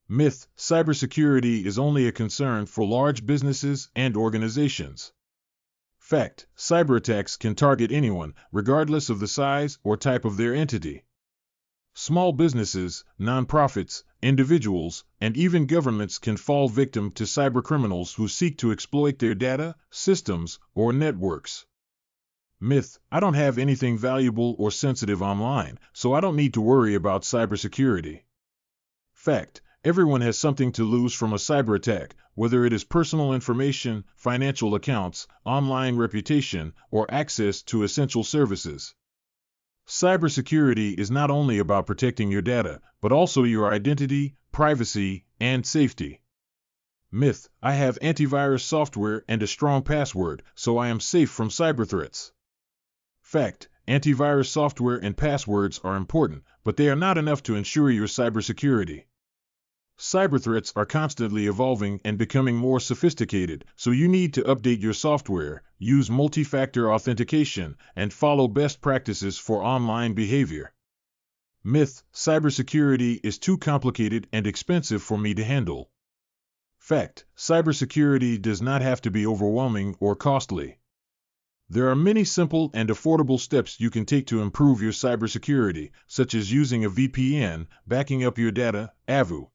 Myth: cybersecurity is only a concern for large businesses and organizations. Fact: cyberattacks can target anyone, regardless of the size or type of their entity. Small businesses, nonprofits, individuals, and even governments can fall victim to cybercriminals who seek to exploit their data, systems, or networks. Myth: I don't have anything valuable or sensitive online, so I don't need to worry about cybersecurity. Fact: everyone has something to lose from a cyber attack, whether it is personal information, financial accounts, online reputation, or access to essential services. Cybersecurity is not only about protecting your data, but also your identity, privacy, and safety. Myth: I have antivirus software and a strong password, so I am safe from cyber threats. Fact: antivirus software and passwords are important, but they are not enough to ensure your cybersecurity. Cyber threats are constantly evolving and becoming more sophisticated, so you need to update your software, use multi-factor authentication, and follow best practices for online behavior. Myth: cybersecurity is too complicated and expensive for me to handle. Fact: cybersecurity does not have to be overwhelming or costly. There are many simple and affordable steps you can take to improve your cybersecurity, such as using a VPN, backing up your data, AVU,